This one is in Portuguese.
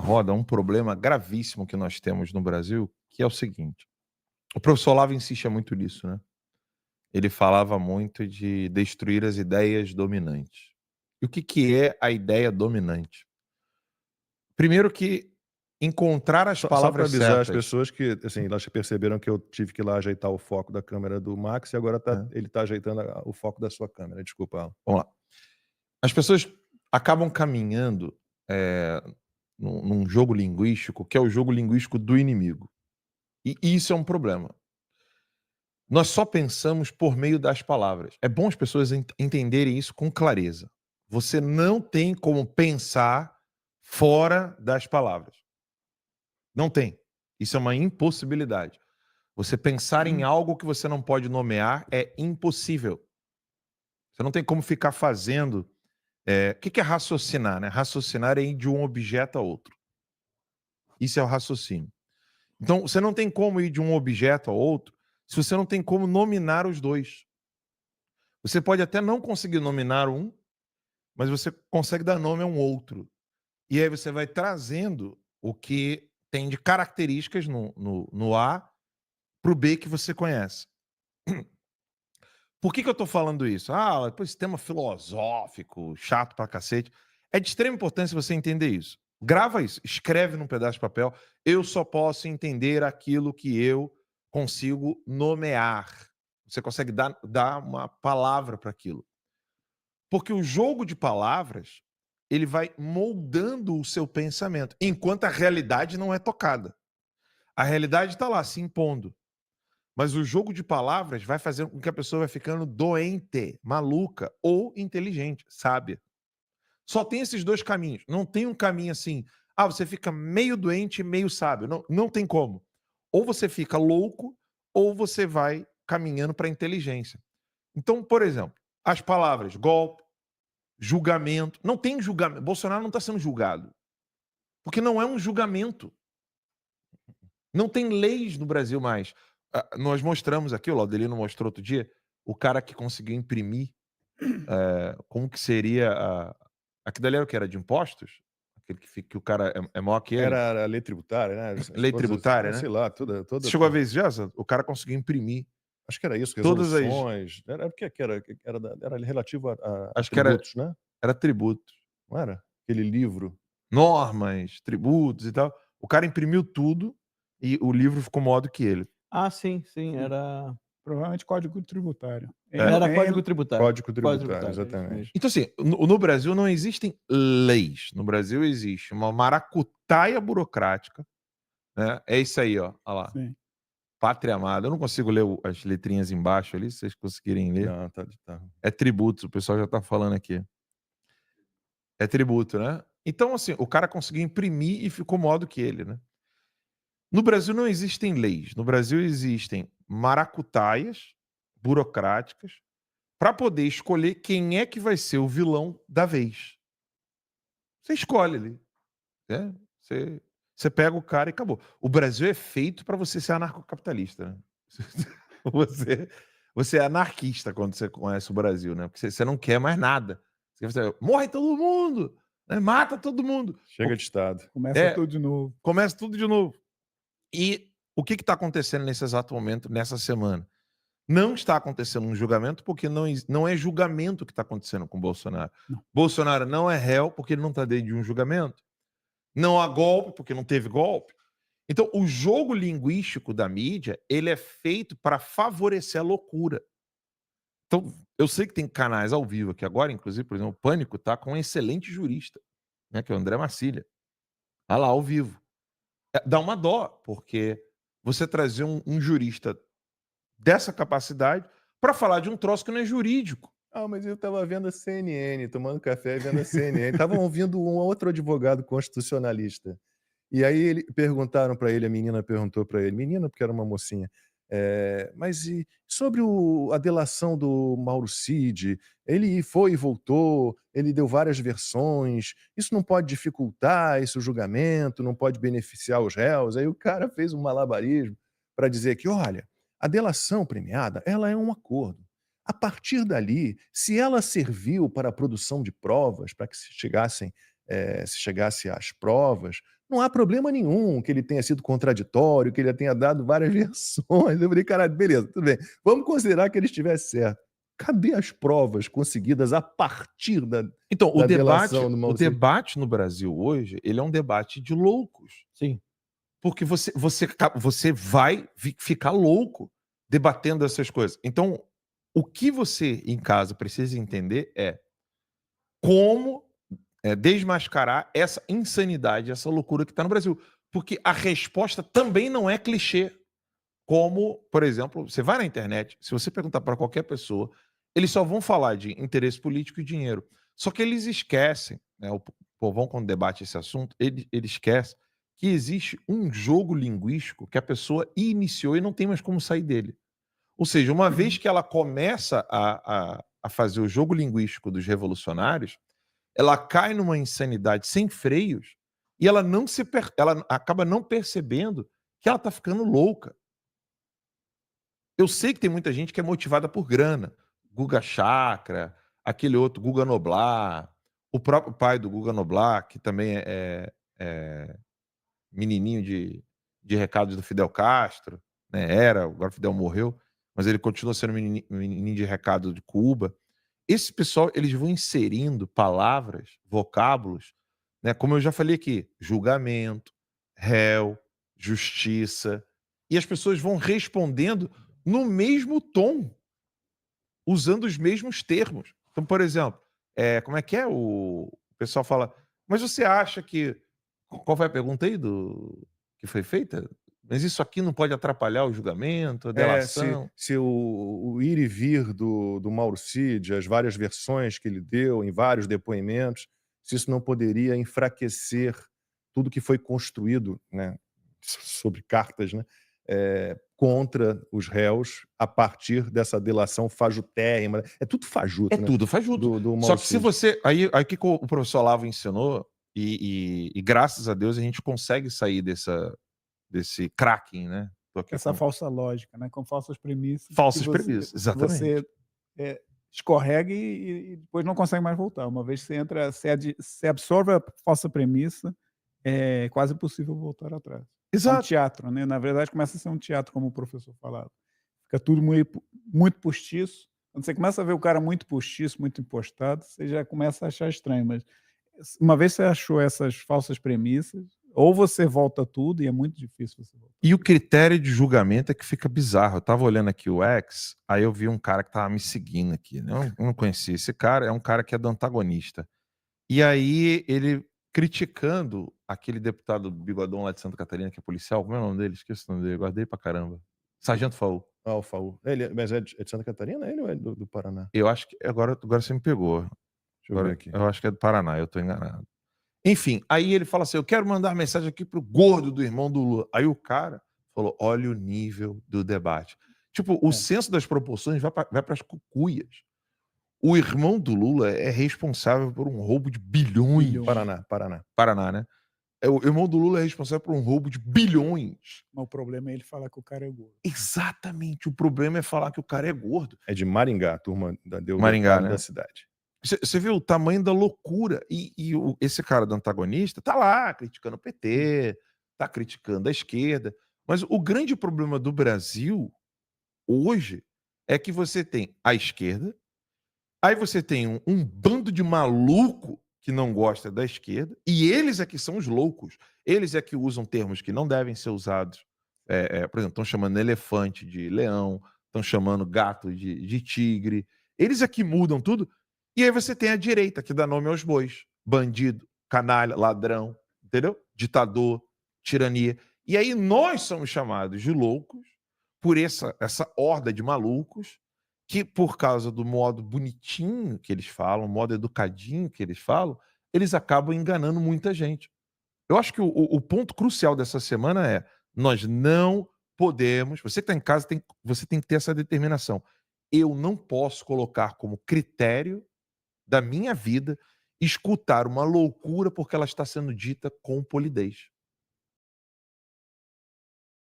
roda um problema gravíssimo que nós temos no Brasil, que é o seguinte: o professor Olavo insistia muito nisso, né? Ele falava muito de destruir as ideias dominantes. E o que que é a ideia dominante? Primeiro que encontrar as Só para palavras avisar as certas. pessoas que, assim, elas perceberam que eu tive que ir lá ajeitar o foco da câmera do Max e agora Né? ele tá ajeitando o foco da sua câmera. Desculpa, Alan. Vamos lá. As pessoas acabam caminhando num jogo linguístico que é o jogo linguístico do inimigo. E isso é um problema. Nós só pensamos por meio das palavras. É bom as pessoas entenderem isso com clareza. Você não tem como pensar fora das palavras. Não tem. Isso é uma impossibilidade. Você pensar em algo que você não pode nomear é impossível. Você não tem como ficar fazendo. O que é raciocinar, né? Raciocinar é ir de um objeto a outro. Isso é o raciocínio. Então, você não tem como ir de um objeto a outro se você não tem como nominar os dois. Você pode até não conseguir nominar um, mas você consegue dar nome a um outro. E aí você vai trazendo o que tem de características no A para o B que você conhece. Por que eu estou falando isso? Depois tema filosófico, chato pra cacete. É de extrema importância você entender isso. Grava isso, escreve num pedaço de papel. Eu só posso entender aquilo que eu consigo nomear. Você consegue dar uma palavra para aquilo. Porque o jogo de palavras, ele vai moldando o seu pensamento, enquanto a realidade não é tocada. A realidade está lá, se impondo. Mas o jogo de palavras vai fazer com que a pessoa vai ficando doente, maluca ou inteligente, sábia. Só tem esses dois caminhos. Não tem um caminho assim, você fica meio doente e meio sábio. Não, não tem como. Ou você fica louco, ou você vai caminhando para a inteligência. Então, por exemplo, as palavras golpe, julgamento. Não tem julgamento. Bolsonaro não está sendo julgado. Porque não é um julgamento. Não tem leis no Brasil mais. Nós mostramos aqui, o Laudelino mostrou outro dia, o cara que conseguiu imprimir como que seria aquilo ali era o que? Era de impostos? Aquele que o cara é maior que ele? Era a lei tributária, né? Lei tributária, né? Sei lá, Você chegou a ver isso já? O cara conseguiu imprimir acho que era isso, todas as... resoluções. Era o que era? Era relativo a Acho que era, tributos, né? era tributos. Não era? Aquele livro. Normas, tributos e tal. O cara imprimiu tudo e o livro ficou maior do que ele. Sim, era Provavelmente Código Tributário. era Código Tributário. Código Tributário, exatamente. Então, assim, no Brasil não existem leis. No Brasil existe uma maracutaia burocrática. Né? É isso aí, ó. Olha lá. Sim. Pátria Amada. Eu não consigo ler as letrinhas embaixo ali, se vocês conseguirem ler. Não, tá. É tributos, o pessoal já tá falando aqui. É tributo, né? Então, assim, o cara conseguiu imprimir e ficou maior do que ele, né? No Brasil não existem leis. No Brasil existem maracutaias burocráticas para poder escolher quem é que vai ser o vilão da vez. Você escolhe ali. Né? Você pega o cara e acabou. O Brasil é feito para você ser anarcocapitalista. Né? Você é anarquista quando você conhece o Brasil, né? Porque você não quer mais nada. Você morre todo mundo, né? Mata todo mundo. Chega de Estado. Começa tudo de novo. Começa tudo de novo. E o que está acontecendo nesse exato momento, nessa semana? Não está acontecendo um julgamento porque não é julgamento que está acontecendo com o Bolsonaro. Não. Bolsonaro não é réu porque ele não está dentro de um julgamento. Não há golpe porque não teve golpe. Então, o jogo linguístico da mídia, ele é feito para favorecer a loucura. Então, eu sei que tem canais ao vivo aqui agora, inclusive, por exemplo, o Pânico está com um excelente jurista, né, que é o André Marcília. Lá ao vivo. Dá uma dó, porque você trazer um jurista dessa capacidade para falar de um troço que não é jurídico. Mas eu estava vendo a CNN, tomando café e vendo a CNN. Estavam ouvindo um outro advogado constitucionalista. E aí perguntaram para ele, a menina perguntou para ele, menina porque era uma mocinha, mas e sobre a delação do Mauro Cid? Ele foi e voltou, ele deu várias versões, isso não pode dificultar esse julgamento, não pode beneficiar os réus? Aí o cara fez um malabarismo para dizer que, olha, a delação premiada, ela é um acordo. A partir dali, se ela serviu para a produção de provas, para que se chegasse às provas, Não há problema nenhum que ele tenha sido contraditório, que ele tenha dado várias versões. Eu falei, caralho, beleza, tudo bem. Vamos considerar que ele estivesse certo. Cadê as provas conseguidas a partir Então, da delação do o Mauro Cid? debate no Brasil hoje, ele é um debate de loucos. Sim. Porque você vai ficar louco debatendo essas coisas. Então, o que você em casa precisa entender é como desmascarar essa insanidade, essa loucura que está no Brasil. Porque a resposta também não é clichê. Como, por exemplo, você vai na internet, se você perguntar para qualquer pessoa, eles só vão falar de interesse político e dinheiro. Só que eles esquecem, né, o povão, quando debate esse assunto, ele esquece que existe um jogo linguístico que a pessoa iniciou e não tem mais como sair dele. Ou seja, uma vez que ela começa a fazer o jogo linguístico dos revolucionários, ela cai numa insanidade sem freios e ela ela acaba não percebendo que ela está ficando louca. Eu sei que tem muita gente que é motivada por grana. Guga Chakra, aquele outro, Guga Noblar, o próprio pai do Guga Noblar, que também é menininho de recados do Fidel Castro, né? Agora o Fidel morreu, mas ele continua sendo menininho de recado de Cuba. Esse pessoal, eles vão inserindo palavras, vocábulos, né? Como eu já falei aqui, julgamento, réu, justiça, e as pessoas vão respondendo no mesmo tom, usando os mesmos termos. Então, por exemplo, como é que é? O pessoal fala, mas você acha que... Qual foi a pergunta aí que foi feita? Mas isso aqui não pode atrapalhar o julgamento, a delação? Se o ir e vir do Mauro Cid, as várias versões que ele deu em vários depoimentos, se isso não poderia enfraquecer tudo que foi construído, né, sobre cartas, né, contra os réus a partir dessa delação fajutérrima. É tudo fajuto, É né? tudo fajuto. Do Só Mauro que se Cid. você... Aí o que o professor Olavo ensinou, e graças a Deus a gente consegue sair desse cracking, né? Tô aqui Essa com falsa lógica, né? Com falsas premissas. falsas que você- premissas, exatamente. Você escorrega e depois não consegue mais voltar. Uma vez que você entra, você absorve a falsa premissa, é quase impossível voltar atrás. É um Exato. teatro, né? Na verdade, começa a ser um teatro, como o professor falava. Fica tudo muito postiço. Quando você começa a ver o cara muito postiço, muito impostado, você já começa a achar estranho. Mas uma vez que você achou essas falsas premissas, ou você volta tudo, e é muito difícil você voltar. E o critério de julgamento é que fica bizarro. Eu tava olhando aqui o X, aí eu vi um cara que tava me seguindo aqui, né? Eu não conhecia esse cara, é um cara que é do antagonista. E aí ele criticando aquele deputado bigodão lá de Santa Catarina, que é policial, como é o nome dele? Esqueci o nome dele, guardei pra caramba. Sargento Faul. Ah, o Faul. Mas é de Santa Catarina ele ou é do Paraná? Eu acho que agora você me pegou. Deixa eu ver Agora, aqui. eu acho que é do Paraná, eu tô enganado. Enfim, aí ele fala assim: eu quero mandar mensagem aqui pro gordo do irmão do Lula. Aí o cara falou: olha o nível do debate. Tipo, o senso das proporções vai para as cucuias. O irmão do Lula é responsável por um roubo de bilhões. Paraná, né? O irmão do Lula é responsável por um roubo de bilhões. Mas o problema é ele falar que o cara é gordo. Exatamente. O problema é falar que o cara é gordo. É de Maringá, a turma deu o Maringá, recado né? da cidade. Você viu o tamanho da loucura. Esse cara do antagonista tá lá criticando o PT, tá criticando a esquerda. Mas o grande problema do Brasil hoje é que você tem a esquerda, aí você tem um bando de maluco que não gosta da esquerda, e eles é que são os loucos. Eles é que usam termos que não devem ser usados. Por exemplo, estão chamando elefante de leão, estão chamando gato de tigre. Eles é que mudam tudo. E aí você tem a direita, que dá nome aos bois. Bandido, canalha, ladrão, entendeu? Ditador, tirania. E aí nós somos chamados de loucos por essa horda de malucos que, por causa do modo bonitinho que eles falam, modo educadinho que eles falam, eles acabam enganando muita gente. Eu acho que o ponto crucial dessa semana é: nós não podemos... Você que está em casa, você tem que ter essa determinação. Eu não posso colocar como critério da minha vida escutar uma loucura porque ela está sendo dita com polidez.